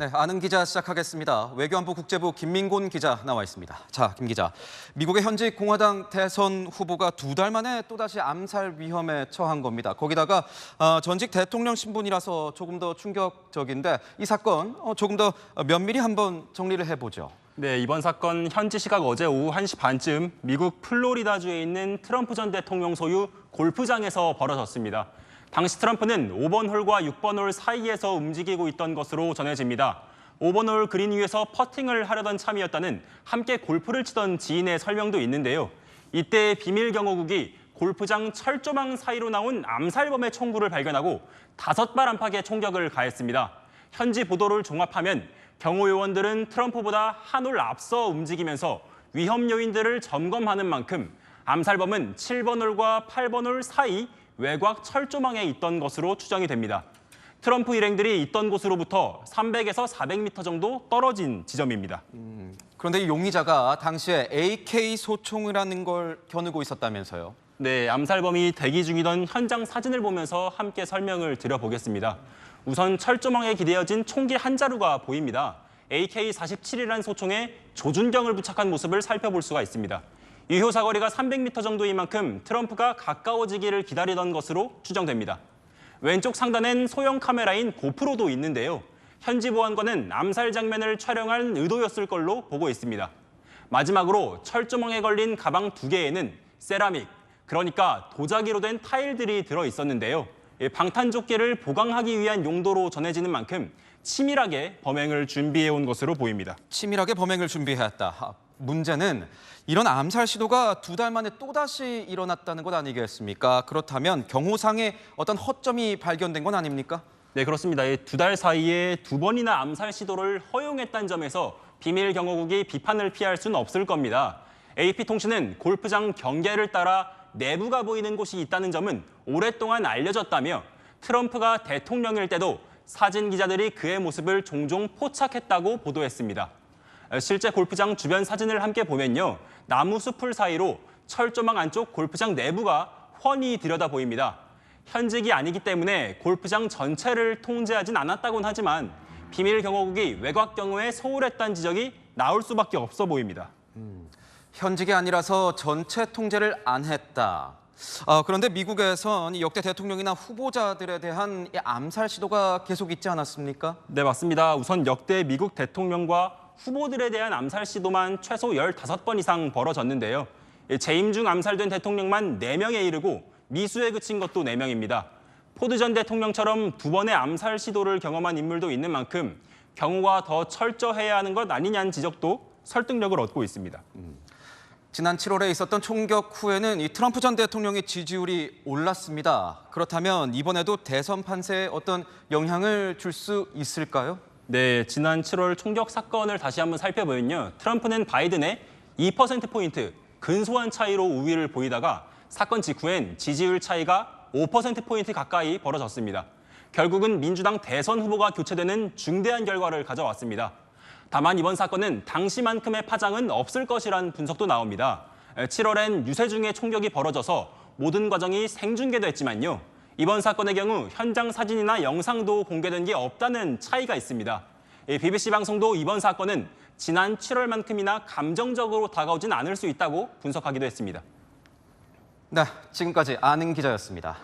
네, 아는 기자 시작하겠습니다. 외교안보 국제부 김민곤 기자 나와 있습니다. 자, 김 기자. 미국의 현직 공화당 대선 후보가 2달 만에 또다시 암살 위험에 처한 겁니다. 거기다가 전직 대통령 신분이라서 조금 더 충격적인데 이 사건 조금 더 면밀히 한번 정리를 해보죠. 네, 이번 사건 현지 시각 어제 오후 1시 반쯤 미국 플로리다주에 있는 트럼프 전 대통령 소유 골프장에서 벌어졌습니다. 당시 트럼프는 5번 홀과 6번 홀 사이에서 움직이고 있던 것으로 전해집니다. 5번 홀 그린 위에서 퍼팅을 하려던 참이었다는 함께 골프를 치던 지인의 설명도 있는데요. 이때 비밀 경호국이 골프장 철조망 사이로 나온 암살범의 총구를 발견하고 5발 안팎의 총격을 가했습니다. 현지 보도를 종합하면 경호 요원들은 트럼프보다 한 홀 앞서 움직이면서 위험 요인들을 점검하는 만큼 암살범은 7번 홀과 8번 홀 사이 외곽 철조망에 있던 것으로 추정이 됩니다. 트럼프 일행들이 있던 곳으로부터 300에서 400m 정도 떨어진 지점입니다. 그런데 이 용의자가 당시에 AK 소총이라는 걸 겨누고 있었다면서요? 네, 암살범이 대기 중이던 현장 사진을 보면서 함께 설명을 드려보겠습니다. 우선 철조망에 기대어진 총기 한 자루가 보입니다. AK-47이라는 소총에 조준경을 부착한 모습을 살펴볼 수가 있습니다. 유효 사거리가 300m 정도인 만큼 트럼프가 가까워지기를 기다리던 것으로 추정됩니다. 왼쪽 상단엔 소형 카메라인 고프로도 있는데요. 현지 보안관은 암살 장면을 촬영한 의도였을 걸로 보고 있습니다. 마지막으로 철조망에 걸린 가방 2개에는 세라믹, 그러니까 도자기로 된 타일들이 들어 있었는데요. 방탄조끼를 보강하기 위한 용도로 전해지는 만큼 치밀하게 범행을 준비해온 것으로 보입니다. 치밀하게 범행을 준비해왔다. 문제는 이런 암살 시도가 2달 만에 또다시 일어났다는 것 아니겠습니까? 그렇다면 경호상의 어떤 허점이 발견된 건 아닙니까? 네, 그렇습니다. 2달 사이에 2번이나 암살 시도를 허용했다는 점에서 비밀 경호국이 비판을 피할 수는 없을 겁니다. AP통신은 골프장 경계를 따라 내부가 보이는 곳이 있다는 점은 오랫동안 알려졌다며 트럼프가 대통령일 때도 사진 기자들이 그의 모습을 종종 포착했다고 보도했습니다. 실제 골프장 주변 사진을 함께 보면요. 나무 숲을 사이로 철조망 안쪽 골프장 내부가 훤히 들여다 보입니다. 현직이 아니기 때문에 골프장 전체를 통제하진 않았다고는 하지만 비밀 경호국이 외곽 경호에 소홀했다는 지적이 나올 수밖에 없어 보입니다. 현직이 아니라서 전체 통제를 안 했다. 그런데 미국에선 역대 대통령이나 후보자들에 대한 이 암살 시도가 계속 있지 않았습니까? 네, 맞습니다. 우선 역대 미국 대통령과 후보들에 대한 암살 시도만 최소 15번 이상 벌어졌는데요. 재임 중 암살된 대통령만 4명에 이르고 미수에 그친 것도 4명입니다. 포드 전 대통령처럼 2번의 암살 시도를 경험한 인물도 있는 만큼 경호가 더 철저해야 하는 것 아니냐는 지적도 설득력을 얻고 있습니다. 지난 7월에 있었던 총격 후에는 이 트럼프 전 대통령의 지지율이 올랐습니다. 그렇다면 이번에도 대선 판세에 어떤 영향을 줄 수 있을까요? 네, 지난 7월 총격 사건을 다시 한번 살펴보면요. 트럼프는 바이든의 2%포인트 근소한 차이로 우위를 보이다가 사건 직후엔 지지율 차이가 5%포인트 가까이 벌어졌습니다. 결국은 민주당 대선 후보가 교체되는 중대한 결과를 가져왔습니다. 다만 이번 사건은 당시만큼의 파장은 없을 것이라는 분석도 나옵니다. 7월엔 유세중에 총격이 벌어져서 모든 과정이 생중계됐지만요. 이번 사건의 경우 현장 사진이나 영상도 공개된 게 없다는 차이가 있습니다. BBC 방송도 이번 사건은 지난 7월만큼이나 감정적으로 다가오진 않을 수 있다고 분석하기도 했습니다. 네, 지금까지 아는 기자였습니다.